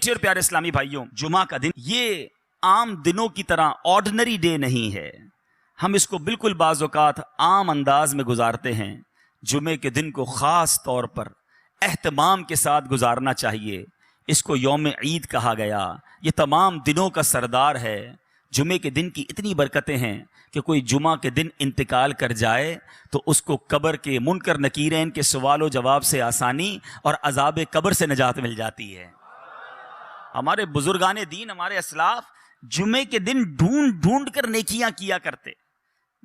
میٹھے اور پیارے اسلامی بھائیوں، جمعہ کا دن یہ عام دنوں کی طرح آرڈنری ڈے نہیں ہے. ہم اس کو بالکل بعض اوقات عام انداز میں گزارتے ہیں. جمعے کے دن کو خاص طور پر اہتمام کے ساتھ گزارنا چاہیے. اس کو یوم عید کہا گیا. یہ تمام دنوں کا سردار ہے. جمعے کے دن کی اتنی برکتیں ہیں کہ کوئی جمعہ کے دن انتقال کر جائے تو اس کو قبر کے منکر نکیرین کے سوال و جواب سے آسانی اور عذاب قبر سے نجات مل جاتی ہے. ہمارے بزرگان دین، ہمارے اسلاف جمعے کے دن ڈھونڈ ڈھونڈ کر نیکیاں کیا کرتے،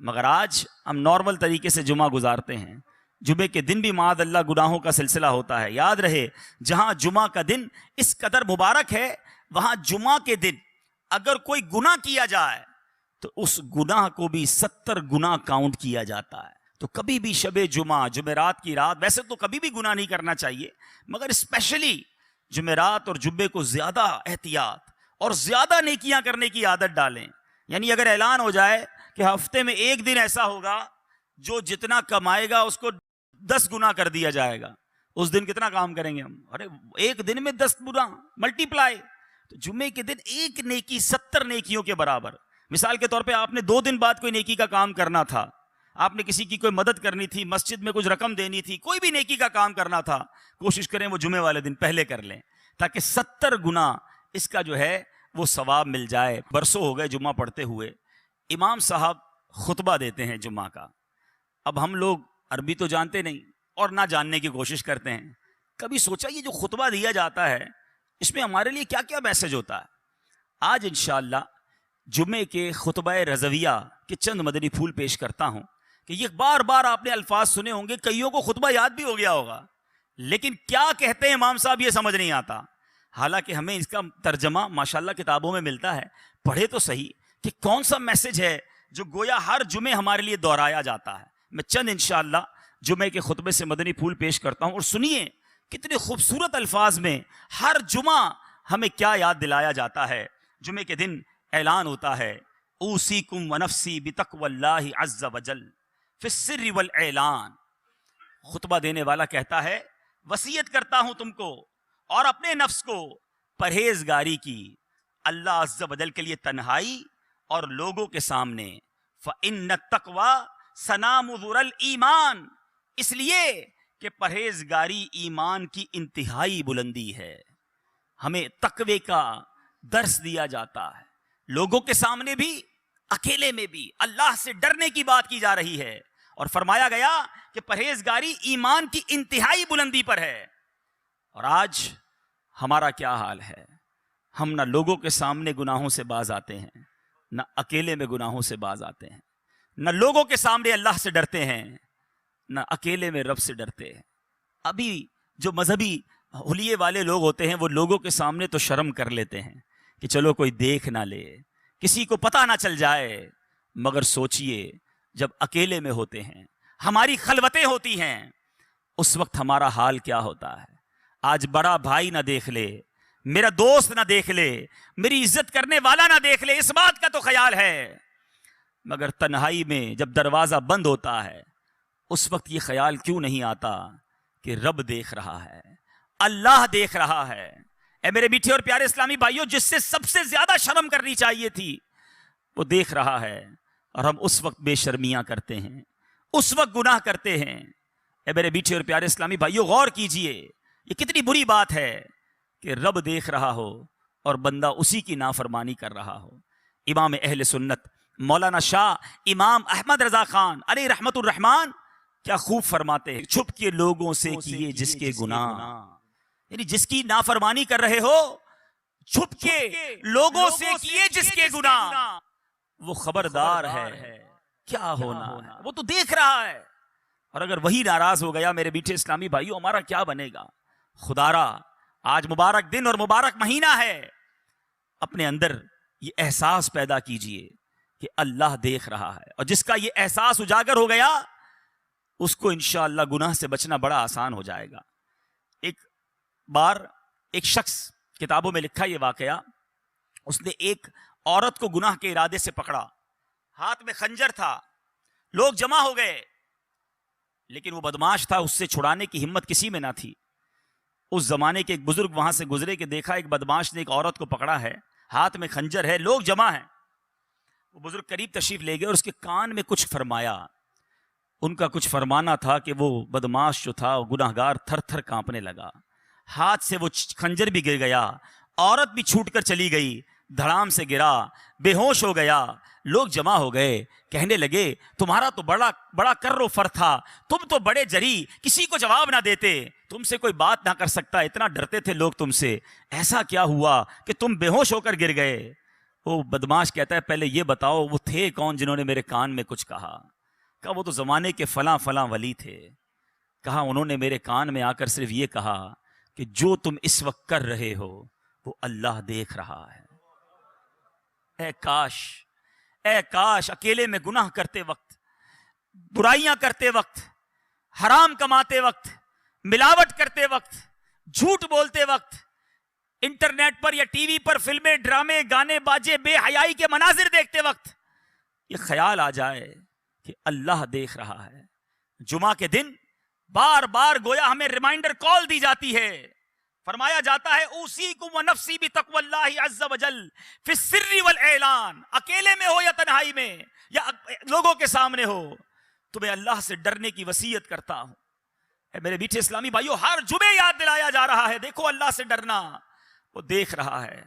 مگر آج ہم نارمل طریقے سے جمعہ گزارتے ہیں. جمعے کے دن بھی معاذ اللہ گناہوں کا سلسلہ ہوتا ہے. یاد رہے، جہاں جمعہ کا دن اس قدر مبارک ہے، وہاں جمعہ کے دن اگر کوئی گناہ کیا جائے تو اس گناہ کو بھی 70 گناہ کاؤنٹ کیا جاتا ہے. تو کبھی بھی شب جمعہ، جمعرات کی رات، ویسے تو کبھی بھی گناہ نہیں کرنا چاہیے، مگر اسپیشلی جمعرات اور جمعے کو زیادہ احتیاط اور زیادہ نیکیاں کرنے کی عادت ڈالیں. یعنی اگر اعلان ہو جائے کہ ہفتے میں ایک دن ایسا ہوگا جو جتنا کمائے گا اس کو 10 گنا کر دیا جائے گا، اس دن کتنا کام کریں گے ہم؟ ارے ایک دن میں 10 گنا ملٹی پلائی. تو جمعے کے دن ایک نیکی 70 نیکیوں کے برابر. مثال کے طور پہ آپ نے 2 دن بعد کوئی نیکی کا کام کرنا تھا، آپ نے کسی کی کوئی مدد کرنی تھی، مسجد میں کچھ رقم دینی تھی، کوئی بھی نیکی کا کام کرنا تھا، کوشش کریں وہ جمعے والے دن پہلے کر لیں تاکہ 70 گنا اس کا جو ہے وہ ثواب مل جائے. برسوں ہو گئے جمعہ پڑھتے ہوئے. امام صاحب خطبہ دیتے ہیں جمعہ کا. اب ہم لوگ عربی تو جانتے نہیں اور نہ جاننے کی کوشش کرتے ہیں. کبھی سوچا یہ جو خطبہ دیا جاتا ہے اس میں ہمارے لیے کیا کیا میسج ہوتا ہے؟ آج انشاءاللہ جمعے کے خطبہ رضویہ کے چند مدنی پھول پیش کرتا ہوں کہ یہ بار بار آپ نے الفاظ سنے ہوں گے، کئیوں کو خطبہ یاد بھی ہو گیا ہوگا، لیکن کیا کہتے ہیں امام صاحب یہ سمجھ نہیں آتا. حالانکہ ہمیں اس کا ترجمہ ماشاءاللہ کتابوں میں ملتا ہے، پڑھے تو صحیح کہ کون سا میسج ہے جو گویا ہر جمعے ہمارے لیے دہرایا جاتا ہے. میں چند انشاءاللہ جمعے کے خطبے سے مدنی پھول پیش کرتا ہوں اور سنیے کتنے خوبصورت الفاظ میں ہر جمعہ ہمیں کیا یاد دلایا جاتا ہے. جمعے کے دن اعلان ہوتا ہے، اوصیکم ونفسی بتقوی اللہ عز وجل فی السر والاعلان. خطبہ دینے والا کہتا ہے، وصیت کرتا ہوں تم کو اور اپنے نفس کو پرہیزگاری کی، اللہ عز وجل کے لیے تنہائی اور لوگوں کے سامنے. فإن التقوی سنام ذر الایمان، اس لیے کہ پرہیزگاری ایمان کی انتہائی بلندی ہے. ہمیں تقوی کا درس دیا جاتا ہے، لوگوں کے سامنے بھی اکیلے میں بھی اللہ سے ڈرنے کی بات کی جا رہی ہے، اور فرمایا گیا کہ پرہیزگاری ایمان کی انتہائی بلندی پر ہے. اور آج ہمارا کیا حال ہے؟ ہم نہ لوگوں کے سامنے گناہوں سے باز آتے ہیں، نہ اکیلے میں گناہوں سے باز آتے ہیں، نہ لوگوں کے سامنے اللہ سے ڈرتے ہیں، نہ اکیلے میں رب سے ڈرتے ہیں. ابھی جو مذہبی حلیے والے لوگ ہوتے ہیں وہ لوگوں کے سامنے تو شرم کر لیتے ہیں کہ چلو کوئی دیکھ نہ لے، کسی کو پتہ نہ چل جائے، مگر سوچئے جب اکیلے میں ہوتے ہیں، ہماری خلوتیں ہوتی ہیں، اس وقت ہمارا حال کیا ہوتا ہے؟ آج بڑا بھائی نہ دیکھ لے، میرا دوست نہ دیکھ لے، میری عزت کرنے والا نہ دیکھ لے، اس بات کا تو خیال ہے، مگر تنہائی میں جب دروازہ بند ہوتا ہے اس وقت یہ خیال کیوں نہیں آتا کہ رب دیکھ رہا ہے، اللہ دیکھ رہا ہے. اے میرے میٹھے اور پیارے اسلامی بھائیوں، جس سے سب سے زیادہ شرم کرنی چاہیے تھی وہ دیکھ رہا ہے، اور ہم اس وقت بے شرمیاں کرتے ہیں، اس وقت گناہ کرتے ہیں. اے میرے میٹھے اور پیارے اسلامی بھائیوں، غور کیجئے، یہ کتنی بری بات ہے کہ رب دیکھ رہا ہو اور بندہ اسی کی نافرمانی کر رہا ہو. امام اہل سنت مولانا شاہ امام احمد رضا خان علیہ رحمت الرحمان کیا خوب فرماتے ہیں، چھپ کے لوگوں سے کیے جس کے گناہ، یعنی جس کی نافرمانی کر رہے ہو، چھپ کے لوگوں سے کیے جس کے گناہ، وہ خبردار ہے کیا ہونا ہے، وہ تو دیکھ رہا ہے. اور اگر وہی ناراض ہو گیا میرے میٹھے اسلامی بھائیوں، ہمارا کیا بنے گا؟ خدارا آج مبارک دن اور مبارک مہینہ ہے، اپنے اندر یہ احساس پیدا کیجئے کہ اللہ دیکھ رہا ہے، اور جس کا یہ احساس اجاگر ہو گیا اس کو انشاءاللہ گناہ سے بچنا بڑا آسان ہو جائے گا. ایک بار ایک شخص، کتابوں میں لکھا یہ واقعہ، اس نے ایک عورت کو گناہ کے ارادے سے پکڑا، ہاتھ میں خنجر تھا، لوگ جمع ہو گئے، لیکن وہ بدماش تھا، اس سے چھڑانے کی ہمت کسی میں نہ تھی. اس زمانے کے ایک بزرگ وہاں سے گزرے کہ دیکھا ایک بدماش نے ایک عورت کو پکڑا ہے، ہاتھ میں خنجر ہے، لوگ جمع ہیں. وہ بزرگ قریب تشریف لے گئے اور اس کے کان میں کچھ فرمایا. ان کا کچھ فرمانا تھا کہ وہ بدماش جو تھا گناہگار تھر تھر کانپنے لگا، ہاتھ سے وہ خنجر بھی گر گیا، عورت بھی چھوٹ کر چلی گئی، دھڑام سے گرا، بے ہوش ہو گیا. لوگ جمع ہو گئے، کہنے لگے تمہارا تو بڑا کر و فر تھا، تم تو بڑے جری، کسی کو جواب نہ دیتے، تم سے کوئی بات نہ کر سکتا، اتنا ڈرتے تھے لوگ تم سے، ایسا کیا ہوا کہ تم بے ہوش ہو کر گر گئے؟ وہ بدماش کہتا ہے پہلے یہ بتاؤ وہ تھے کون جنہوں نے میرے کان میں کچھ کہا؟ کہا وہ تو زمانے کے فلاں فلاں ولی تھے. کہا انہوں نے میرے کان میں آ کر صرف یہ کہا کہ جو تم اس وقت کر رہے ہو وہ اللہ دیکھ رہا ہے. اے کاش اکیلے میں گناہ کرتے وقت، برائیاں کرتے وقت، حرام کماتے وقت، ملاوٹ کرتے وقت، جھوٹ بولتے وقت، انٹرنیٹ پر یا ٹی وی پر فلمیں، ڈرامے، گانے باجے، بے حیائی کے مناظر دیکھتے وقت یہ خیال آ جائے کہ اللہ دیکھ رہا ہے. جمعہ کے دن بار بار گویا ہمیں ریمائنڈر کال دی جاتی ہے، فرمایا جاتا ہے اوصیکم ونفسی بتقوی اللہ عز وجل فی السر والاعلان. اکیلے میں ہو یا تنہائی میں یا لوگوں کے سامنے ہو، تمہیں اللہ سے ڈرنے کی وصیت کرتا ہوں. اے میرے میٹھے اسلامی بھائیو، ہر جمعے یاد دلایا جا رہا ہے دیکھو اللہ سے ڈرنا، وہ دیکھ رہا ہے.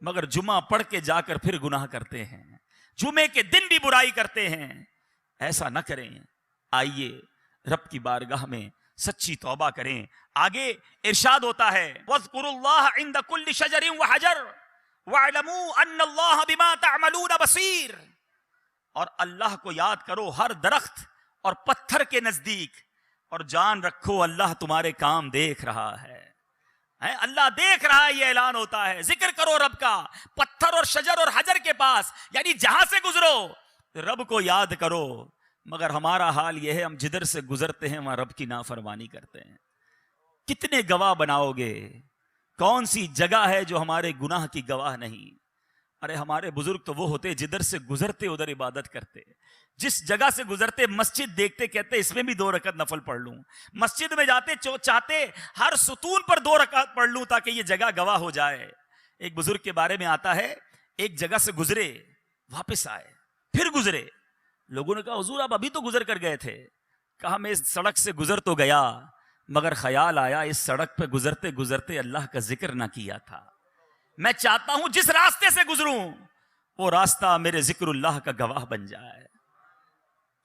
مگر جمعہ پڑھ کے جا کر پھر گناہ کرتے ہیں، جمعے کے دن بھی برائی کرتے ہیں. ایسا نہ کریں. آئیے رب کی بارگاہ میں سچی توبہ کریں. آگے ارشاد ہوتا ہے وَاذْكُرُوا اللَّهَ عِنْدَ كُلِّ شَجَرٍ وَحَجَرٍ وَاعْلَمُوا أَنَّ اللَّهَ بِمَا تَعْمَلُونَ بَصِيرٌ. اور اللہ کو یاد کرو ہر درخت اور پتھر کے نزدیک، اور جان رکھو اللہ تمہارے کام دیکھ رہا ہے. اللہ دیکھ رہا ہے، یہ اعلان ہوتا ہے. ذکر کرو رب کا پتھر اور شجر اور حجر کے پاس، یعنی جہاں سے گزرو رب کو یاد کرو. مگر ہمارا حال یہ ہے ہم جدھر سے گزرتے ہیں وہاں رب کی نافرمانی کرتے ہیں. کتنے گواہ بناؤ گے؟ کون سی جگہ ہے جو ہمارے گناہ کی گواہ نہیں؟ ارے ہمارے بزرگ تو وہ ہوتے جدھر سے گزرتے ادھر عبادت کرتے، جس جگہ سے گزرتے مسجد دیکھتے کہتے اس میں بھی 2 رکعت نفل پڑھ لوں. مسجد میں جاتے چاہتے ہر ستون پر 2 رکعت پڑھ لوں تاکہ یہ جگہ گواہ ہو جائے. ایک بزرگ کے بارے میں آتا ہے ایک جگہ سے گزرے، واپس آئے، پھر گزرے. لوگوں نے کہا حضور آپ ابھی تو گزر کر گئے تھے. کہا میں اس سڑک سے گزر تو گیا مگر خیال آیا اس سڑک پہ گزرتے گزرتے اللہ کا ذکر نہ کیا تھا. میں چاہتا ہوں جس راستے سے گزروں وہ راستہ میرے ذکر اللہ کا گواہ بن جائے.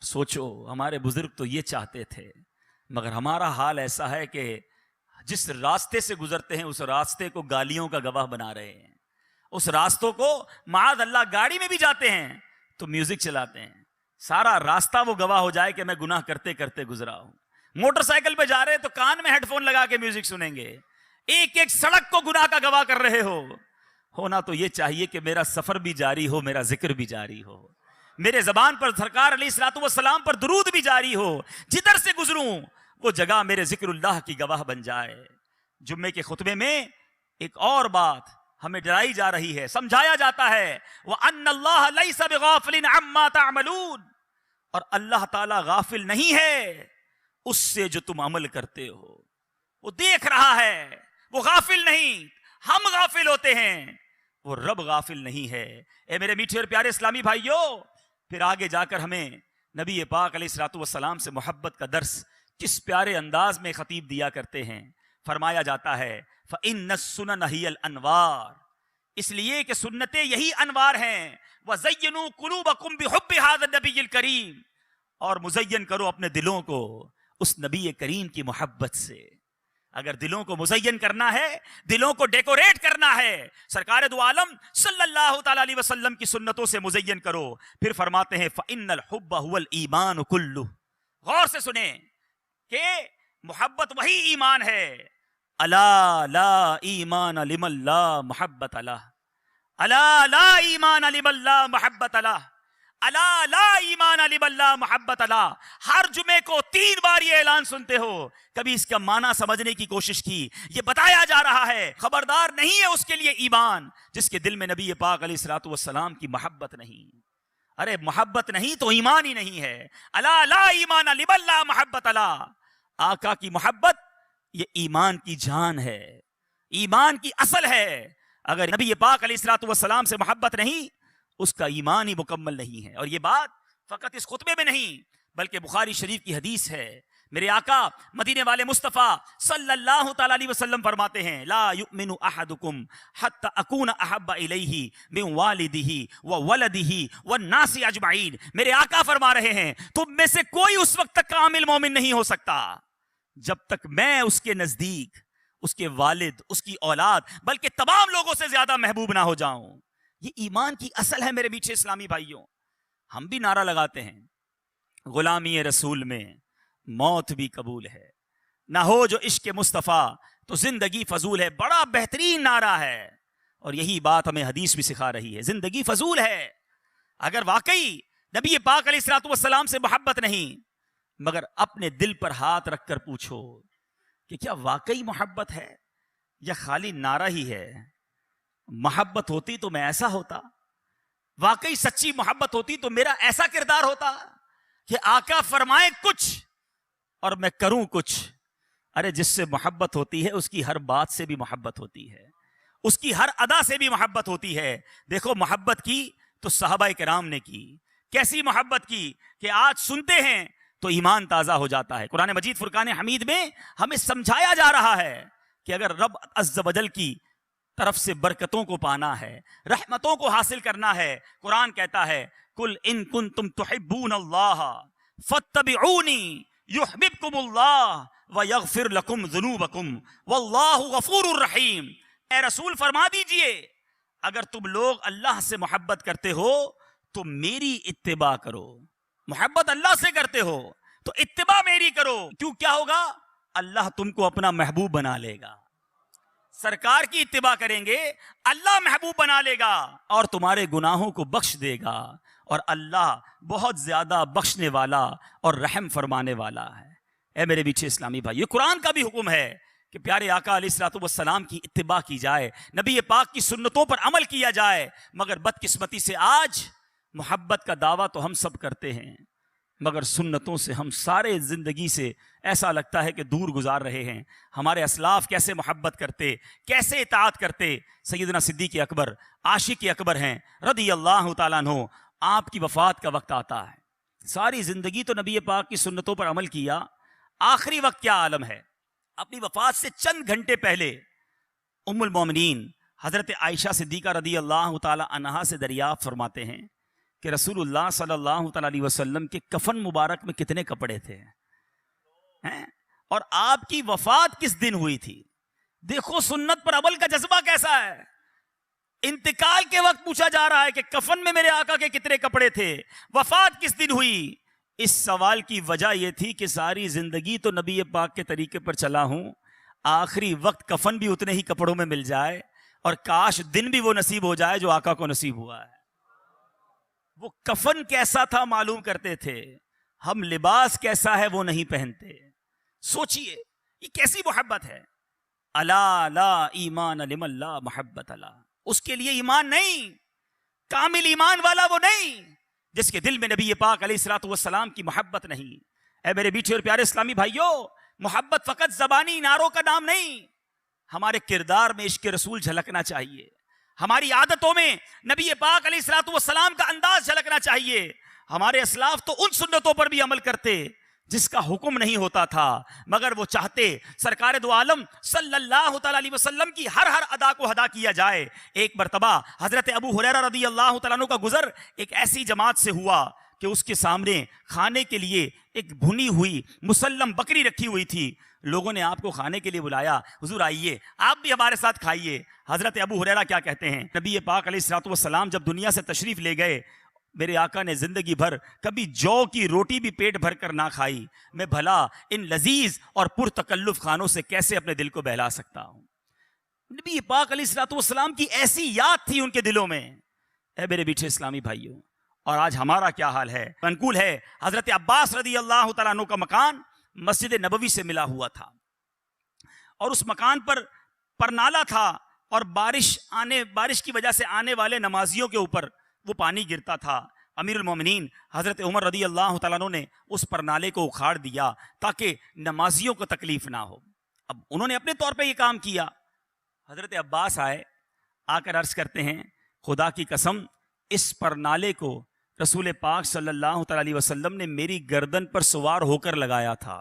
سوچو ہمارے بزرگ تو یہ چاہتے تھے، مگر ہمارا حال ایسا ہے کہ جس راستے سے گزرتے ہیں اس راستے کو گالیوں کا گواہ بنا رہے ہیں. اس راستوں کو معاذ اللہ گاڑی میں بھی جاتے ہیں تو میوزک چلاتے ہیں، سارا راستہ وہ گواہ ہو جائے کہ میں گناہ کرتے کرتے گزرا ہوں. موٹر سائیکل پہ جا رہے تو کان میں ہیڈ فون لگا کے میوزک سنیں گے. ایک ایک سڑک کو گناہ کا گواہ کر رہے ہو. ہونا تو یہ چاہیے کہ میرا سفر بھی جاری ہو، میرا ذکر بھی جاری ہو، میرے زبان پر سرکار علیہ الصلوۃ والسلام پر درود بھی جاری ہو. جدھر سے گزروں وہ جگہ میرے ذکر اللہ کی گواہ بن جائے. جمعے کے خطبے میں ایک اور بات ہمیں ڈرائی جا رہی ہے، سمجھایا جاتا ہے وَأَنَّ اللَّهَ لَيْسَ بِغَافِلٍ عَمَّا تَعْمَلُونَ. اور اللہ تعالیٰ غافل نہیں ہے اس سے جو تم عمل کرتے ہو. وہ دیکھ رہا ہے، وہ غافل نہیں. ہم غافل ہوتے ہیں، وہ رب غافل نہیں ہے. اے میرے میٹھے اور پیارے اسلامی بھائیو، پھر آگے جا کر ہمیں نبی پاک علیہ الصلوۃ والسلام سے محبت کا درس کس پیارے انداز میں خطیب دیا کرتے ہیں. فرمایا جاتا ہے فَإِنَّ السُّنَنَ هِيَ الْأَنْوَارُ. اس لیے کہ سنتیں یہی انوار ہیں. وَزَيِّنُوا قُلُوبَكُمْ بِحُبِّ هَذَا النَّبِيِّ الْكَرِيمِ. اور مزین کرو اپنے دلوں کو اس نبی کریم کی محبت سے. اگر دلوں کو مزین کرنا ہے، دلوں کو ڈیکوریٹ کرنا ہے، سرکار دو عالم صلی اللہ تعالی علیہ وسلم کی سنتوں سے مزین کرو. پھر فرماتے ہیں فَإِنَّ الْحُبَّ هُوَ الْإِيمَانُ كُلُّهُ. غور سے سنیں کہ محبت وہی ایمان ہے. الا لا ایمان لمن لا محبت لہ، الا لا ایمان لمن لا محبت لہ، الا لا ایمان لمن لا محبت لہ. ہر جمعے کو 3 بار یہ اعلان سنتے ہو. کبھی اس کا معنی سمجھنے کی کوشش کی؟ یہ بتایا جا رہا ہے خبردار نہیں ہے اس کے لیے ایمان جس کے دل میں نبی پاک علیہ الصلوۃ والسلام کی محبت نہیں. ارے محبت نہیں تو ایمان ہی نہیں ہے. الا لا ایمان لمن لا محبت لہ. آقا کی محبت یہ ایمان کی جان ہے، ایمان کی اصل ہے. اگر نبی پاک علیہ الصلوۃ والسلام سے محبت نہیں، اس کا ایمان ہی مکمل نہیں ہے. اور یہ بات فقط اس خطبے میں نہیں بلکہ بخاری شریف کی حدیث ہے. میرے آقا مدینے والے مصطفیٰ صلی اللہ تعالی علیہ وسلم فرماتے ہیں لا یؤمن احدکم حتی اکون احب الیہ من والدہ وولدہ والناس اجمعین. میرے آقا فرما رہے ہیں تم میں سے کوئی اس وقت تک کامل مومن نہیں ہو سکتا جب تک میں اس کے نزدیک اس کے والد، اس کی اولاد، بلکہ تمام لوگوں سے زیادہ محبوب نہ ہو جاؤں. یہ ایمان کی اصل ہے میرے میٹھے اسلامی بھائیوں. ہم بھی نعرہ لگاتے ہیں غلامی رسول میں موت بھی قبول ہے، نہ ہو جو عشق مصطفیٰ تو زندگی فضول ہے. بڑا بہترین نعرہ ہے اور یہی بات ہمیں حدیث بھی سکھا رہی ہے. زندگی فضول ہے. اگر واقعی نبی پاک علیہ الصلوۃ والسلام سے محبت نہیں، مگر اپنے دل پر ہاتھ رکھ کر پوچھو کہ کیا واقعی محبت ہے یا خالی نعرہ ہی ہے؟ محبت ہوتی تو میں ایسا ہوتا، واقعی سچی محبت ہوتی تو میرا ایسا کردار ہوتا کہ آقا فرمائے کچھ اور میں کروں کچھ. ارے جس سے محبت ہوتی ہے اس کی ہر بات سے بھی محبت ہوتی ہے، اس کی ہر ادا سے بھی محبت ہوتی ہے. دیکھو محبت کی تو صحابہ کرام نے کی، کیسی محبت کی کہ آج سنتے ہیں تو ایمان تازہ ہو جاتا ہے. قرآن مجید فرقان حمید میں ہمیں سمجھایا جا رہا ہے کہ اگر رب عز و جل کی طرف سے برکتوں کو پانا ہے، رحمتوں کو حاصل کرنا ہے، قرآن کہتا ہے قل ان کنتم تحبون اللہ فاتبعونی یحببکم اللہ ویغفر لکم ذنوبکم واللہ غفور الرحیم. اے رسول فرما دیجئے اگر تم لوگ اللہ سے محبت کرتے ہو تو میری اتباع کرو. محبت اللہ سے کرتے ہو تو اتباع میری کرو. کیوں کیا ہوگا؟ اللہ تم کو اپنا محبوب بنا لے گا. سرکار کی اتباع کریں گے اللہ محبوب بنا لے گا اور تمہارے گناہوں کو بخش دے گا. اور اللہ بہت زیادہ بخشنے والا اور رحم فرمانے والا ہے. اے میرے میٹھے اسلامی بھائی، یہ قرآن کا بھی حکم ہے کہ پیارے آقا علیہ الصلوۃ والسلام کی اتباع کی جائے، نبی پاک کی سنتوں پر عمل کیا جائے. مگر بدقسمتی سے آج محبت کا دعویٰ تو ہم سب کرتے ہیں مگر سنتوں سے ہم سارے زندگی سے ایسا لگتا ہے کہ دور گزار رہے ہیں. ہمارے اسلاف کیسے محبت کرتے، کیسے اطاعت کرتے. سیدنا صدیق اکبر عاشق اکبر ہیں رضی اللہ تعالیٰ عنہ. آپ کی وفات کا وقت آتا ہے، ساری زندگی تو نبی پاک کی سنتوں پر عمل کیا، آخری وقت کیا عالم ہے. اپنی وفات سے چند گھنٹے پہلے ام المومنین حضرت عائشہ صدیقہ رضی اللہ تعالیٰ عنہا سے دریافت فرماتے ہیں کہ رسول اللہ صلی اللہ تعالیٰ علیہ وسلم کے کفن مبارک میں کتنے کپڑے تھے اور آپ کی وفات کس دن ہوئی تھی. دیکھو سنت پر عمل کا جذبہ کیسا ہے. انتقال کے وقت پوچھا جا رہا ہے کہ کفن میں میرے آقا کے کتنے کپڑے تھے، وفات کس دن ہوئی. اس سوال کی وجہ یہ تھی کہ ساری زندگی تو نبی پاک کے طریقے پر چلا ہوں، آخری وقت کفن بھی اتنے ہی کپڑوں میں مل جائے اور کاش دن بھی وہ نصیب ہو جائے جو آقا کو نصیب ہوا ہے. وہ کفن کیسا تھا معلوم کرتے تھے، ہم لباس کیسا ہے وہ نہیں پہنتے. سوچئے یہ کیسی محبت ہے. الا لا ایمان لمن لا محبت لا. اس کے لیے ایمان نہیں، کامل ایمان والا وہ نہیں جس کے دل میں نبی پاک علیہ الصلوۃ والسلام کی محبت نہیں. اے میرے میٹھے اور پیارے اسلامی بھائیوں، محبت فقط زبانی نعروں کا نام نہیں، ہمارے کردار میں عشق رسول جھلکنا چاہیے، ہماری عادتوں میں نبی پاک علیہ الصلوۃ والسلام کا انداز جھلکنا چاہیے. ہمارے اسلاف تو ان سنتوں پر بھی عمل کرتے جس کا حکم نہیں ہوتا تھا، مگر وہ چاہتے سرکار دو عالم صلی اللہ تعالیٰ علیہ وسلم کی ہر ادا کو ادا کیا جائے. ایک مرتبہ حضرت ابو ہریرہ رضی اللہ تعالیٰ عنہ کا گزر ایک ایسی جماعت سے ہوا کہ اس کے سامنے کھانے کے لیے ایک بھنی ہوئی مسلم بکری رکھی ہوئی تھی. لوگوں نے آپ کو کھانے کے لیے بلایا، حضور آئیے آپ بھی ہمارے ساتھ کھائیے. حضرت ابو ہریرہ کیا کہتے ہیں، نبی پاک علیہ الصلوۃ والسلام جب دنیا سے تشریف لے گئے، میرے آقا نے زندگی بھر کبھی جو کی روٹی بھی پیٹ بھر کر نہ کھائی. میں بھلا ان لذیذ اور پرتکلف کھانوں سے کیسے اپنے دل کو بہلا سکتا ہوں. نبی پاک علیہ الصلوۃ والسلام کی ایسی یاد تھی ان کے دلوں میں. اے میرے میٹھے اسلامی بھائیوں، اور آج ہمارا کیا حال ہے. منقول ہے حضرت عباس رضی اللہ تعالیٰ عنہ کا مکان مسجد نبوی سے ملا ہوا تھا اور اس مکان پر پرنالا تھا اور بارش کی وجہ سے آنے والے نمازیوں کے اوپر وہ پانی گرتا تھا. امیر المومنین حضرت عمر رضی اللہ تعالیٰ عنہ نے اس پرنالے کو اکھاڑ دیا تاکہ نمازیوں کو تکلیف نہ ہو. اب انہوں نے اپنے طور پہ یہ کام کیا. حضرت عباس آئے, آ کر عرض کرتے ہیں خدا کی قسم اس پرنالے کو رسول پاک صلی اللہ تعالی علیہ وسلم نے میری گردن پر سوار ہو کر لگایا تھا.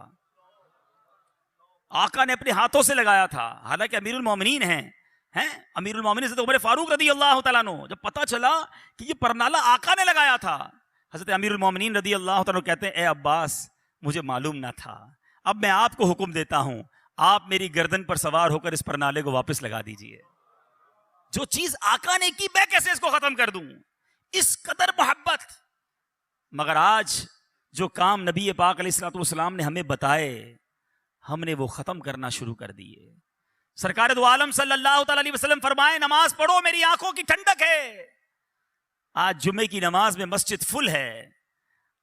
آقا نے اپنے ہاتھوں سے لگایا تھا, حالانکہ امیر المومنین ہیں امیر المومنین حضرت عمر فاروق رضی اللہ تعالیٰ عنہ. جب پتا چلا کہ یہ پرنالہ آقا نے لگایا تھا, حضرت امیر المومنین رضی اللہ تعالیٰ عنہ کہتے ہیں اے عباس مجھے معلوم نہ تھا, اب میں آپ کو حکم دیتا ہوں آپ میری گردن پر سوار ہو کر اس پرنالے کو واپس لگا دیجئے. جو چیز آقا نے کی میں کیسے اس کو ختم کر دوں, اس قدر محبت. مگر آج جو کام نبی پاک علیہ الصلوۃ والسلام نے ہمیں بتائے ہم نے وہ ختم کرنا شروع کر دیے. سرکار دو عالم صلی اللہ تعالی علیہ وسلم فرمائے نماز پڑھو میری آنکھوں کی ٹھنڈک ہے. آج جمعے کی نماز میں مسجد فل ہے,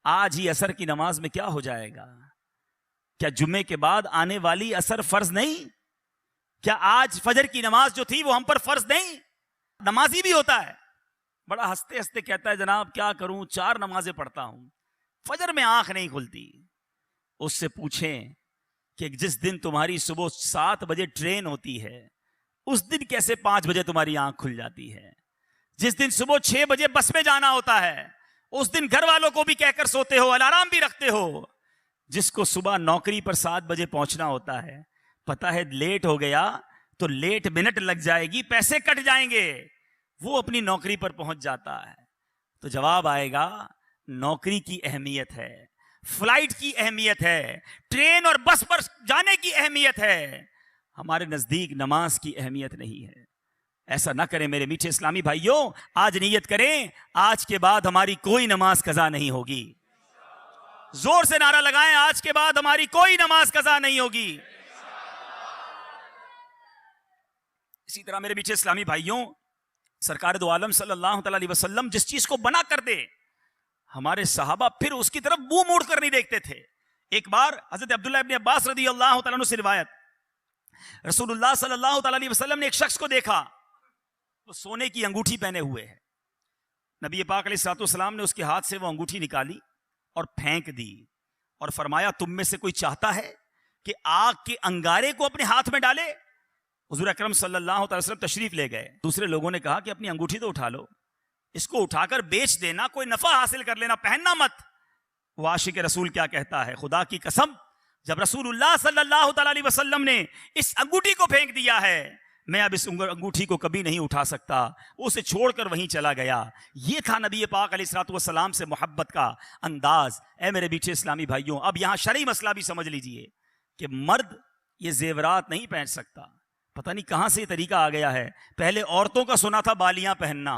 آج ہی عصر کی نماز میں کیا ہو جائے گا؟ کیا جمعے کے بعد آنے والی عصر فرض نہیں؟ کیا آج فجر کی نماز جو تھی وہ ہم پر فرض نہیں؟ نمازی بھی ہوتا ہے, بڑا ہنستے ہنستے کہتا ہے جناب کیا کروں 4 نمازیں پڑھتا ہوں, فجر میں آنکھ نہیں کھلتی. اس سے پوچھیں کہ جس دن تمہاری صبح 7 بجے ٹرین ہوتی ہے اس دن کیسے 5 بجے تمہاری آنکھ کھل جاتی ہے؟ جس دن صبح 6 بجے بس میں جانا ہوتا ہے اس دن گھر والوں کو بھی کہہ کر سوتے ہو, الارم بھی رکھتے ہو. جس کو صبح نوکری پر 7 بجے پہنچنا ہوتا ہے پتا ہے لیٹ ہو گیا تو لیٹ منٹ لگ جائے گی, پیسے کٹ جائیں گے, وہ اپنی نوکری پر پہنچ جاتا ہے. تو جواب آئے گا نوکری کی اہمیت ہے, فلائٹ کی اہمیت ہے, ٹرین اور بس پر جانے کی اہمیت ہے, ہمارے نزدیک نماز کی اہمیت نہیں ہے. ایسا نہ کریں میرے میٹھے اسلامی بھائیوں, آج نیت کریں آج کے بعد ہماری کوئی نماز قضا نہیں ہوگی. زور سے نعرہ لگائیں آج کے بعد ہماری کوئی نماز قضا نہیں ہوگی. اسی طرح میرے میٹھے اسلامی بھائیوں سرکار دو عالم صلی اللہ تعالی علیہ وسلم جس چیز کو بنا کر دے ہمارے صحابہ پھر اس کی طرف منہ موڑ کر نہیں دیکھتے تھے. ایک بار حضرت عبداللہ ابن عباس رضی اللہ تعالیٰ عنہ سے روایت, رسول اللہ صلی اللہ تعالیٰ علیہ وسلم نے ایک شخص کو دیکھا وہ سونے کی انگوٹھی پہنے ہوئے ہے. نبی پاک علیہ الصلوۃ والسلام نے اس کے ہاتھ سے وہ انگوٹھی نکالی اور پھینک دی اور فرمایا تم میں سے کوئی چاہتا ہے کہ آگ کے انگارے کو اپنے ہاتھ میں ڈالے؟ حضور اکرم صلی اللہ تعالی وسلم تشریف لے گئے. دوسرے لوگوں نے کہا کہ اپنی انگوٹھی تو اٹھا لو, اس کو اٹھا کر بیچ دینا, کوئی نفع حاصل کر لینا, پہننا مت. وہ عاشق رسول کیا کہتا ہے, خدا کی قسم جب رسول اللہ صلی اللہ تعالی علیہ وسلم نے اس انگوٹھی کو پھینک دیا ہے میں اب اس انگوٹھی کو کبھی نہیں اٹھا سکتا. اسے چھوڑ کر وہیں چلا گیا. یہ تھا نبی پاک علیہ الصلوۃ والسلام سے محبت کا انداز. اے میرے میٹھے اسلامی بھائیوں, اب یہاں شرعی مسئلہ بھی سمجھ لیجئے کہ مرد یہ زیورات نہیں پہن سکتا. پتہ نہیں کہاں سے یہ طریقہ آ گیا ہے. پہلے عورتوں کا سنا تھا بالیاں پہننا,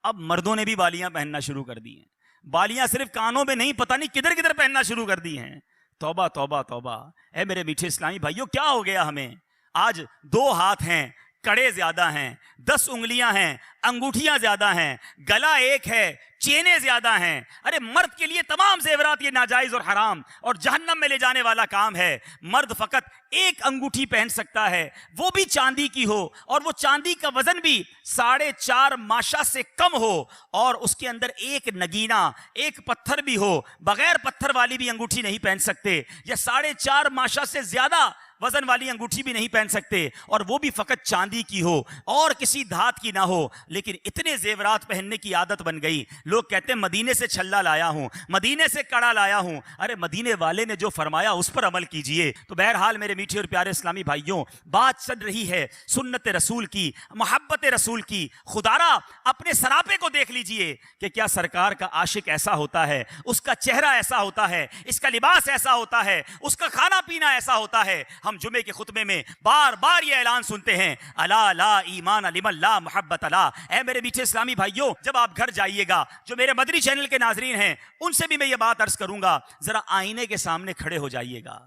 اب مردوں نے بھی بالیاں پہننا شروع کر دی ہیں. بالیاں صرف کانوں میں نہیں, پتہ نہیں کدھر کدھر پہننا شروع کر دی ہیں. توبہ توبہ توبہ. اے میرے میٹھے اسلامی بھائیوں کیا ہو گیا ہمیں؟ آج 2 ہاتھ ہیں, کڑے زیادہ ہیں, 10 انگلیاں ہیں, انگوٹھیاں زیادہ ہیں, گلا ایک ہے, چینیں زیادہ ہیں. ارے مرد کے لیے تمام زیورات یہ ناجائز اور حرام اور جہنم میں لے جانے والا کام ہے. مرد فقط ایک انگوٹھی پہن سکتا ہے, وہ بھی چاندی کی ہو اور وہ چاندی کا وزن بھی 4.5 ماشا سے کم ہو اور اس کے اندر ایک نگینہ, ایک پتھر بھی ہو. بغیر پتھر والی بھی انگوٹھی نہیں پہن سکتے, یا 4.5 ماشا سے زیادہ وزن والی انگوٹھی بھی نہیں پہن سکتے, اور وہ بھی فقط چاندی کی ہو اور کسی دھات کی نہ ہو. لیکن اتنے زیورات پہننے کی عادت بن گئی. لوگ کہتے ہیں مدینے سے چھلا لایا ہوں, مدینے سے کڑا لایا ہوں. ارے مدینے والے نے جو فرمایا اس پر عمل کیجئے. تو بہرحال میرے میٹھے اور پیارے اسلامی بھائیوں, بات چل رہی ہے سنت رسول کی, محبت رسول کی. خدارا اپنے سراپے کو دیکھ لیجئے کہ کیا سرکار کا عاشق ایسا ہوتا ہے, اس کا چہرہ ایسا ہوتا ہے, اس کا لباس ایسا ہوتا ہے, اس کا کھانا پینا ایسا ہوتا ہے. ہم جمعے کے خطبے میں بار بار یہ اعلان سنتے ہیں, الا لا ایمان لمن لا محبت لا. اے میرے میٹھے اسلامی بھائیوں, جب آپ گھر جائیے گا, جو میرے مدنی چینل کے ناظرین ہیں ان سے بھی میں یہ بات عرض کروں گا, ذرا آئینے کے سامنے کھڑے ہو جائیے گا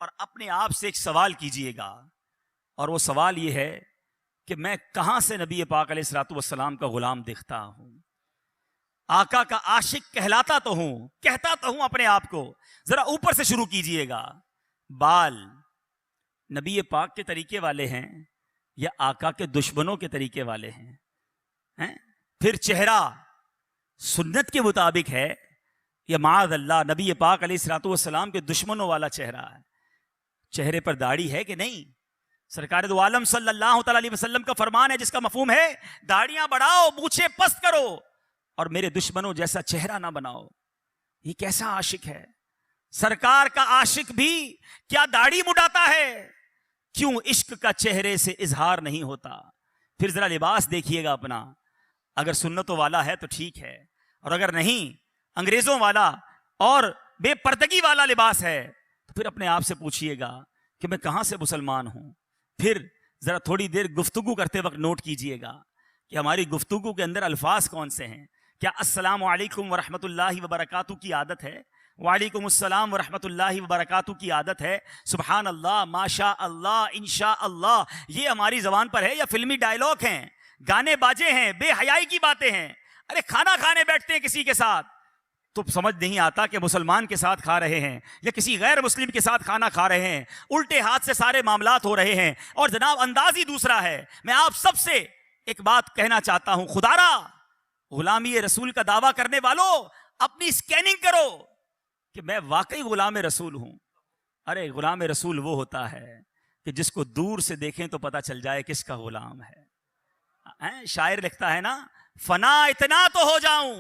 اور اپنے آپ سے ایک سوال کیجئے گا. اور وہ سوال یہ ہے کہ میں کہاں سے نبی پاک علیہ الصلوۃ والسلام کا غلام دکھتا ہوں, آقا کا عاشق کہلاتا تو ہوں, کہتا تو ہوں اپنے آپ کو. ذرا اوپر سے شروع کیجئے گا. بال نبی پاک کے طریقے والے ہیں یا آقا کے دشمنوں کے طریقے والے ہیں؟ پھر چہرہ سنت کے مطابق ہے یا معاذ اللہ نبی پاک علیہ الصلوۃ والسلام کے دشمنوں والا چہرہ ہے؟ چہرے پر داڑھی ہے کہ نہیں؟ سرکار دو عالم صلی اللہ تعالی علیہ وسلم کا فرمان ہے جس کا مفہوم ہے داڑیاں بڑھاؤ، مونچھیں پست کرو اور میرے دشمنوں جیسا چہرہ نہ بناؤ۔ یہ کیسا عاشق ہے؟ سرکار کا عاشق بھی کیا داڑھی مڈاتا ہے؟ کیوں عشق کا چہرے سے اظہار نہیں ہوتا؟ پھر ذرا لباس دیکھیے گا اپنا، اگر سنتوں والا ہے تو ٹھیک ہے، اور اگر نہیں انگریزوں والا اور بے پردگی والا لباس ہے تو پھر اپنے آپ سے پوچھئے گا کہ میں کہاں سے مسلمان ہوں۔ پھر ذرا تھوڑی دیر گفتگو کرتے وقت نوٹ کیجئے گا کہ ہماری گفتگو کے اندر الفاظ کون سے ہیں۔ کیا السلام علیکم ورحمۃ اللہ وبرکاتہ کی عادت ہے؟ وعلیکم السلام ورحمۃ اللہ وبرکاتہ کی عادت ہے؟ سبحان اللہ، ماشاء اللہ، انشاء اللہ، یہ ہماری زبان پر ہے یا فلمی ڈائلاگ ہیں، گانے باجے ہیں، بے حیائی کی باتیں ہیں؟ ارے کھانا کھانے بیٹھتے ہیں کسی کے ساتھ تو سمجھ نہیں آتا کہ مسلمان کے ساتھ کھا رہے ہیں یا کسی غیر مسلم کے ساتھ کھانا کھا رہے ہیں، الٹے ہاتھ سے سارے معاملات ہو رہے ہیں، اور جناب انداز ہی دوسرا ہے۔ میں آپ سب سے ایک بات کہنا چاہتا ہوں، خدارا غلامی رسول کا دعویٰ کرنے والوں اپنی اسکیننگ کرو کہ میں واقعی غلام رسول ہوں۔ ارے غلام رسول وہ ہوتا ہے کہ جس کو دور سے دیکھیں تو پتہ چل جائے کس کا غلام ہے۔ شاعر لکھتا ہے نا، فنا اتنا تو ہو جاؤں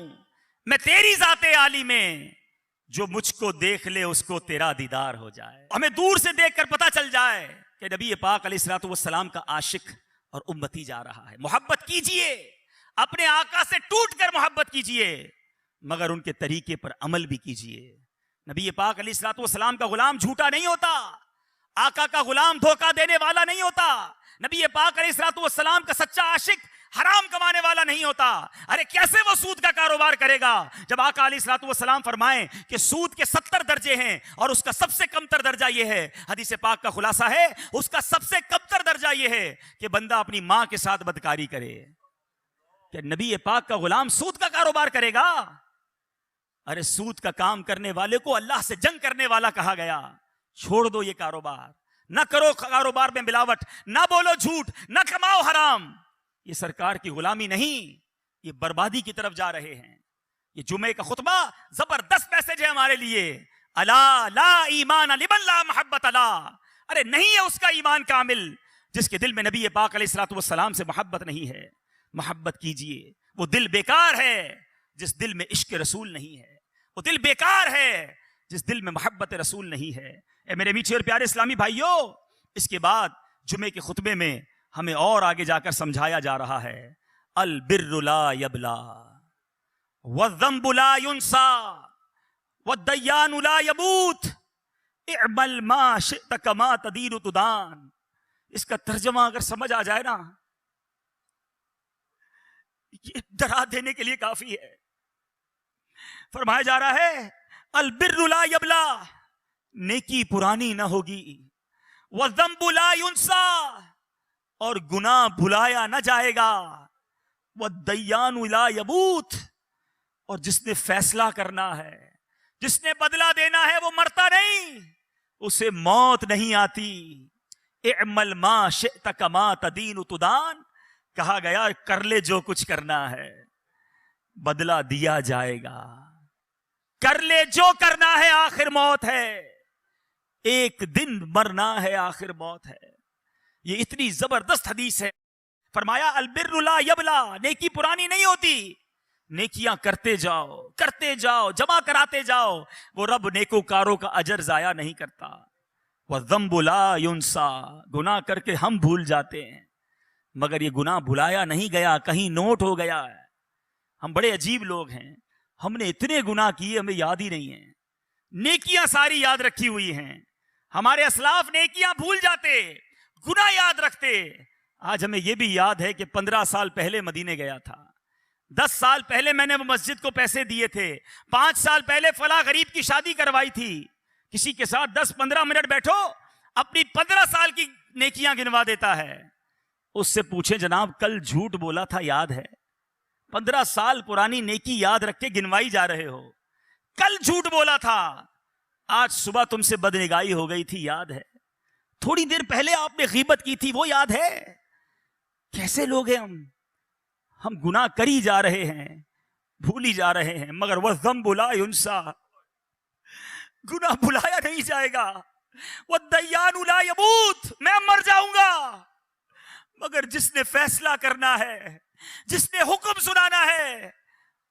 میں تیری ذات عالی میں، جو مجھ کو دیکھ لے اس کو تیرا دیدار ہو جائے۔ ہمیں دور سے دیکھ کر پتہ چل جائے کہ نبی پاک علیہ الصلوۃ والسلام کا عاشق اور امتی جا رہا ہے۔ محبت کیجئے، اپنے آقا سے ٹوٹ کر محبت کیجئے، مگر ان کے طریقے پر عمل بھی کیجئے۔ نبی پاک علیہ الصلوۃ والسلام کا غلام جھوٹا نہیں ہوتا، آقا کا غلام دھوکہ دینے والا نہیں ہوتا، نبی پاک علیہ الصلوۃ والسلام کا سچا عاشق حرام کمانے والا نہیں ہوتا۔ ارے کیسے وہ سود کا کاروبار کرے گا جب آقا علیہ الصلوۃ والسلام فرمائیں کہ سود کے 70 درجے ہیں اور اس کا سب سے کم تر درجہ یہ ہے، حدیث پاک کا خلاصہ ہے اس کا سب سے کم تر درجہ یہ ہے کہ بندہ اپنی ماں کے ساتھ بدکاری کرے۔ کہ نبی پاک کا غلام سود کا کاروبار کرے گا؟ ارے سود کا کام کرنے والے کو اللہ سے جنگ کرنے والا کہا گیا۔ چھوڑ دو یہ کاروبار، نہ کرو کاروبار میں ملاوٹ، نہ بولو جھوٹ، نہ کماؤ حرام۔ یہ سرکار کی غلامی نہیں، یہ بربادی کی طرف جا رہے ہیں۔ یہ جمعے کا خطبہ زبردست میسج ہے ہمارے لیے۔ الا لا ایمان لمن لا محبت لا، ارے نہیں ہے اس کا ایمان کامل جس کے دل میں نبی پاک علیہ الصلوۃ والسلام سے محبت نہیں ہے۔ محبت کیجئے، وہ دل بیکار ہے جس دل میں عشق رسول نہیں ہے، وہ دل بیکار ہے جس دل میں محبت رسول نہیں ہے۔ اے میرے میٹھے اور پیارے اسلامی بھائیوں، اس کے بعد جمعے کے خطبے میں ہمیں اور آگے جا کر سمجھایا جا رہا ہے، البر لا یبلا والذنب لا ینسا والدیان لا یموت اعمل ما شئت کما تدین تدان۔ اس کا ترجمہ اگر سمجھ آ جائے نا، یہ ڈرا دینے کے لیے کافی ہے۔ فرمایا جا رہا ہے البر لا یبلا، نیکی پرانی نہ ہوگی، والذنب لا ینسا، اور گناہ بھلایا نہ جائے گا، والدیان لا یموت، اور جس نے فیصلہ کرنا ہے، جس نے بدلہ دینا ہے وہ مرتا نہیں، اسے موت نہیں آتی۔ اعمل ما شئت کما تدین تدان، کہا گیا کر لے جو کچھ کرنا ہے، بدلہ دیا جائے گا۔ کر لے جو کرنا ہے، آخر موت ہے، ایک دن مرنا ہے، آخر موت ہے۔ یہ اتنی زبردست حدیث ہے۔ فرمایا البر لا یبلا، نیکی پرانی نہیں ہوتی، نیکیاں کرتے جاؤ کرتے جاؤ، جمع کراتے جاؤ، وہ رب نیکوکاروں کا اجر ضائع نہیں کرتا۔ والذنب لا ینسا، گناہ کر کے ہم بھول جاتے ہیں، مگر یہ گناہ بھلایا نہیں گیا، کہیں نوٹ ہو گیا ہے۔ ہم بڑے عجیب لوگ ہیں، ہم نے اتنے گناہ کیے ہمیں یاد ہی نہیں ہیں، نیکیاں ساری یاد رکھی ہوئی ہیں۔ ہمارے اسلاف نیکیاں بھول جاتے، گناہ یاد رکھتے۔ آج ہمیں یہ بھی یاد ہے کہ 15 سال پہلے مدینے گیا تھا، 10 سال پہلے میں نے وہ مسجد کو پیسے دیے تھے، 5 سال پہلے فلاں غریب کی شادی کروائی تھی۔ کسی کے ساتھ 10-15 منٹ بیٹھو، اپنی 15 سال کی نیکیاں گنوا دیتا ہے۔ اس سے پوچھیں جناب کل جھوٹ بولا تھا یاد ہے؟ 15 سال پرانی نیکی یاد رکھ کے گنوائی جا رہے ہو۔ کل جھوٹ بولا تھا، آج صبح تم سے بدنگاہی ہو گئی تھی یاد ہے؟ تھوڑی دیر پہلے آپ نے غیبت کی تھی وہ یاد ہے؟ کیسے لوگ ہیں ہم گناہ کری جا رہے ہیں، بھولی جا رہے ہیں، مگر والذنب لا ینسا، گناہ بھلایا نہیں جائے گا۔ وَالدَّيَّانُ لَا يَمُوتُ، میں مر جاؤں گا، مگر جس نے فیصلہ کرنا ہے، جس نے حکم سنانا ہے،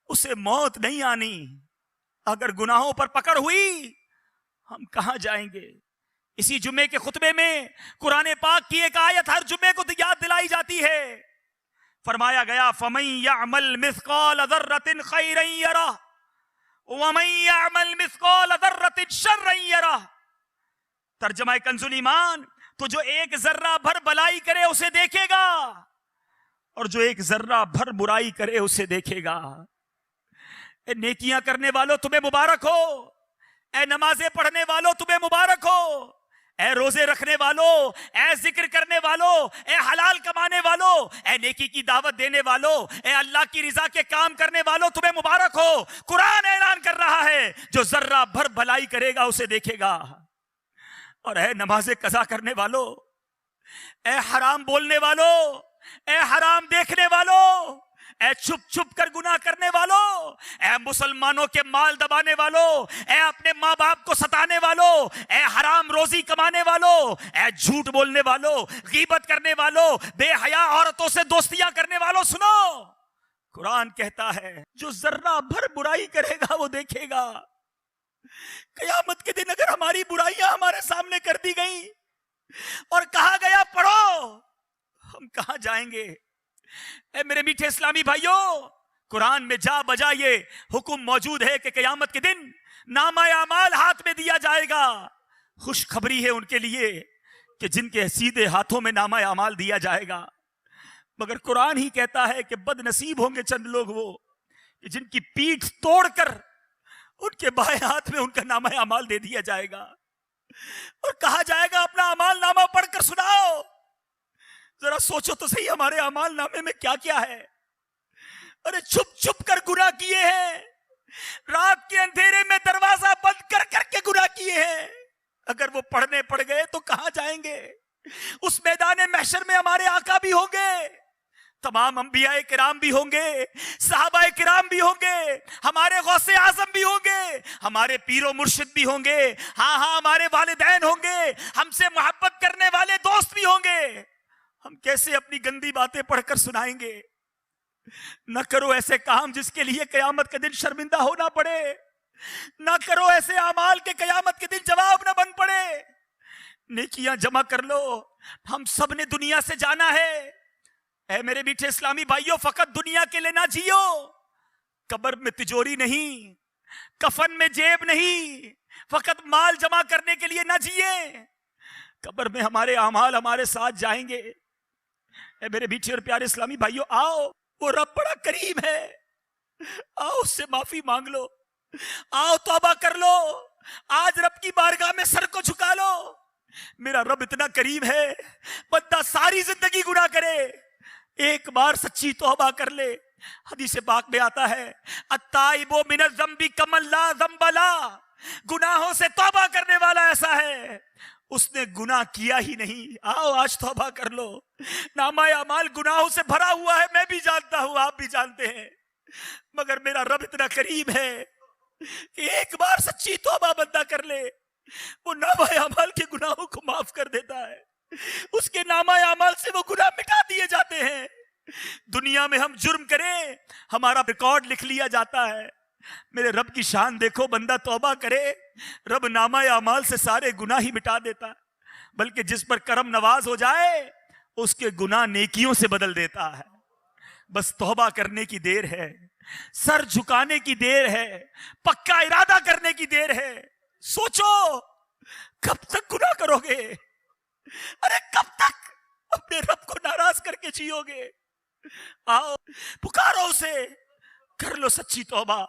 اسے موت نہیں آنی۔ اگر گناہوں پر پکڑ ہوئی ہم کہاں جائیں گے؟ اسی جمعے کے خطبے میں قرآن پاک کی ایک آیت ہر جمعے کو یاد دلائی جاتی ہے۔ فرمایا گیا فَمَن يَعْمَلْ مِثْقَالَ ذَرَّةٍ خَيْرًا يَرَهُ وَمَن يَعْمَلْ مِثْقَالَ ذَرَّةٍ شَرًّا يَرَهُ۔ ترجمہ کنز الایمان، تو جو ایک ذرہ بھر بلائی کرے اسے دیکھے گا، اور جو ایک ذرہ بھر برائی کرے اسے دیکھے گا۔ اے نیکیاں کرنے والوں تمہیں مبارک ہو، اے نمازیں پڑھنے والوں تمہیں مبارک ہو، اے روزے رکھنے والوں، اے ذکر کرنے والوں، اے حلال کمانے والوں، اے نیکی کی دعوت دینے والوں، اے اللہ کی رضا کے کام کرنے والوں تمہیں مبارک ہو۔ قرآن اعلان کر رہا ہے جو ذرہ بھر بھلائی کرے گا اسے دیکھے گا۔ اور اے نمازیں قضا کرنے والوں، اے حرام بولنے والوں، اے حرام دیکھنے والوں، اے چھپ چھپ کر گناہ کرنے والوں، اے مسلمانوں کے مال دبانے والوں، اے اپنے ماں باپ کو ستانے والوں، اے حرام روزی کمانے والوں، اے جھوٹ بولنے والوں، غیبت کرنے والوں، بے حیا عورتوں سے دوستیاں کرنے والوں، سنو، قرآن کہتا ہے جو ذرہ بھر برائی کرے گا وہ دیکھے گا۔ قیامت کے دن اگر ہماری برائیاں ہمارے سامنے کر دی گئیں اور کہا گیا پڑھو، ہم کہاں جائیں گے؟ اے میرے میٹھے اسلامی بھائیوں، قرآن میں جا بجا یہ حکم موجود ہے کہ قیامت کے دن نامہ اعمال ہاتھ میں دیا جائے گا۔ خوشخبری ہے ان کے لیے کہ جن کے سیدھے ہاتھوں میں نامہ اعمال دیا جائے گا، مگر قرآن ہی کہتا ہے کہ بد نصیب ہوں گے چند لوگ وہ کہ جن کی پیٹھ توڑ کر ان کے بائیں ہاتھ میں ان کا نامہ اعمال دے دیا جائے گا، اور کہا جائے گا اپنا اعمال نامہ پڑھ کر سناؤ۔ ذرا سوچو تو صحیح ہمارے اعمال نامے میں کیا کیا ہے۔ ارے چھپ چھپ کر گناہ کیے ہیں، رات کے اندھیرے میں دروازہ بند کر کر کے گناہ کیے ہیں، اگر وہ پڑھنے پڑ گئے تو کہاں جائیں گے؟ اس میدان محشر میں ہمارے آقا بھی ہوں گے، تمام انبیاء کرام بھی ہوں گے، صحابہ کرام بھی ہوں گے، ہمارے غوث اعظم بھی ہوں گے، ہمارے پیر و مرشد بھی ہوں گے، ہاں ہمارے والدین ہوں گے، ہم سے محبت کرنے والے دوست بھی ہوں گے۔ ہم کیسے اپنی گندی باتیں پڑھ کر سنائیں گے؟ نہ کرو ایسے کام جس کے لیے قیامت کے دن شرمندہ ہونا پڑے، نہ کرو ایسے اعمال کے قیامت کے دن جواب نہ بن پڑے۔ نیکیاں جمع کر لو، ہم سب نے دنیا سے جانا ہے۔ اے میرے میٹھے اسلامی بھائیوں، فقط دنیا کے لیے نہ جیو، قبر میں تجوری نہیں، کفن میں جیب نہیں، فقط مال جمع کرنے کے لیے نہ جیے، قبر میں ہمارے اعمال ہمارے ساتھ جائیں گے۔ اے میرے میٹھے اور پیارے اسلامی بھائیوں، آؤ، وہ رب بڑا کریم ہے، آؤ اس سے معافی مانگ لو، آؤ توبہ کر لو، آج رب کی بارگاہ میں سر کو جھکا لو۔ میرا رب اتنا کریم ہے، بندہ ساری زندگی گناہ کرے، ایک بار سچی توبہ کر لے۔ حدیث پاک میں آتا ہے التائب من الذنب کمن لا ذنب لہ، گناہوں سے توبہ کرنے والا ایسا ہے اس نے گناہ کیا ہی نہیں۔ آؤ آج توبہ کر لو، نامہ اعمال گناہوں سے بھرا ہوا ہے، میں بھی جانتا ہوں، آپ بھی جانتے ہیں، مگر میرا رب اتنا کریم ہے کہ ایک بار سچی توبہ بندہ کر لے، وہ نامہ اعمال کے گناہوں کو معاف کر دیتا ہے، اس کے نامہ اعمال سے وہ گناہ مٹا دیے جاتے ہیں۔ دنیا میں ہم جرم کریں، ہمارا ریکارڈ لکھ لیا جاتا ہے، میرے رب کی شان دیکھو، بندہ توبہ کرے، رب نامہ اعمال سے سارے گناہ ہی مٹا دیتا ہے، بلکہ جس پر کرم نواز ہو جائے اس کے گناہ نیکیوں سے بدل دیتا ہے۔ بس توبہ کرنے کی دیر ہے، سر جھکانے کی دیر ہے، پکا ارادہ کرنے کی دیر ہے۔ سوچو کب تک گناہ کرو گے؟ ارے کب تک اپنے رب کو ناراض کر کے جیو گے؟ آؤ پکارو اسے، کر لو سچی توبہ۔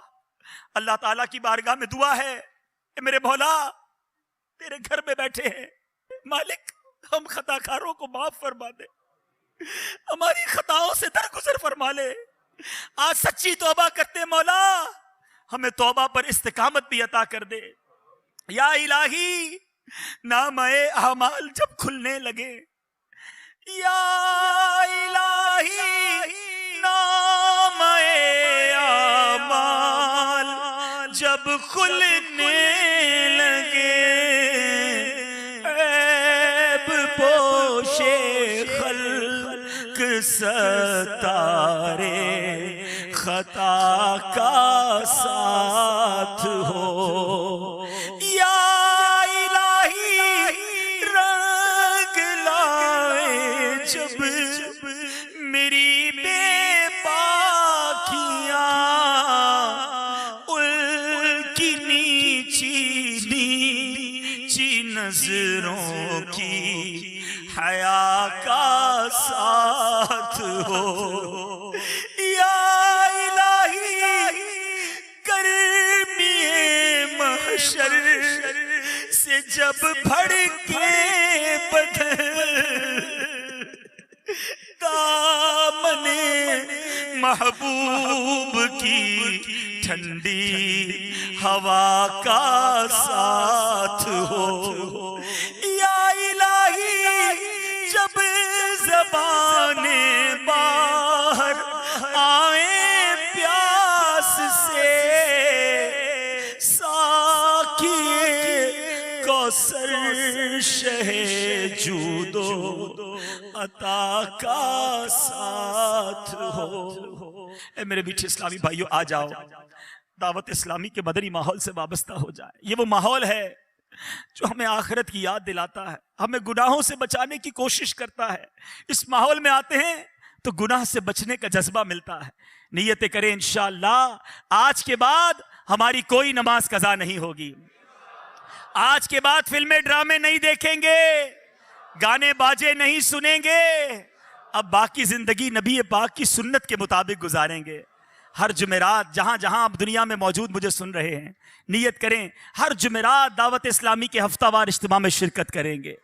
اللہ تعالیٰ کی بارگاہ میں دعا ہے، اے میرے مولا تیرے گھر میں بیٹھے ہیں، مالک ہم خطا کاروں کو معاف فرما دے، ہماری خطاؤں سے درگزر فرما لے۔ آج سچی توبہ کرتے مولا ہمیں توبہ پر استقامت بھی عطا کر دے۔ یا الہی نامہ اعمال جب کھلنے لگے، یا الہی نامہ اعمال جب کھلنے لگے، گوش خلق ستارے خطا کا ساتھ ہو، یا الہی رنگ لائے جب میری بے باکیاں، ان کی نیچی نیچی نظروں کی حیا کا ساتھ ہو، یا الہی گرمی محشر سے جب بھڑکے بدن، دامن محبوب کی ٹھنڈی ہوا کا ساتھ ہو، یا الہی جب زبانیں باہر آئیں پیاس سے، ساقیے کوثر شہ جود و عطا کا ساتھ ہو۔ اے میرے میٹھے اسلامی بھائیو، آ جاؤ دعوت اسلامی کے مدنی ماحول سے وابستہ ہو جائے۔ یہ وہ ماحول ہے جو ہمیں آخرت کی یاد دلاتا ہے، ہمیں گناہوں سے بچانے کی کوشش کرتا ہے۔ اس ماحول میں آتے ہیں تو گناہ سے بچنے کا جذبہ ملتا ہے۔ نیت کریں انشاءاللہ آج کے بعد ہماری کوئی نماز قضا نہیں ہوگی، آج کے بعد فلمیں ڈرامے نہیں دیکھیں گے، گانے باجے نہیں سنیں گے، اب باقی زندگی نبی پاک کی سنت کے مطابق گزاریں گے۔ ہر جمعرات جہاں جہاں آپ دنیا میں موجود مجھے سن رہے ہیں، نیت کریں ہر جمعرات دعوت اسلامی کے ہفتہ وار اجتماع میں شرکت کریں گے۔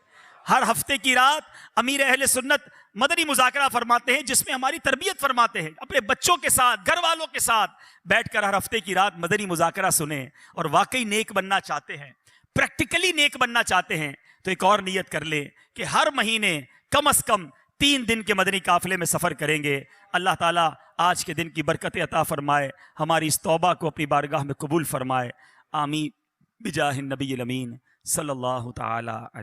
ہر ہفتے کی رات امیر اہل سنت مدنی مذاکرہ فرماتے ہیں، جس میں ہماری تربیت فرماتے ہیں۔ اپنے بچوں کے ساتھ، گھر والوں کے ساتھ بیٹھ کر ہر ہفتے کی رات مدنی مذاکرہ سنیں، اور واقعی نیک بننا چاہتے ہیں، پریکٹیکلی نیک بننا چاہتے ہیں، تو ایک اور نیت کر لیں کہ ہر مہینے کم از کم 3 دن کے مدنی قافلے میں سفر کریں گے۔ اللہ تعالیٰ آج کے دن کی برکت عطا فرمائے، ہماری اس توبہ کو اپنی بارگاہ میں قبول فرمائے۔ آمین بجاہ النبی الامین صلی اللہ تعالی علیہ۔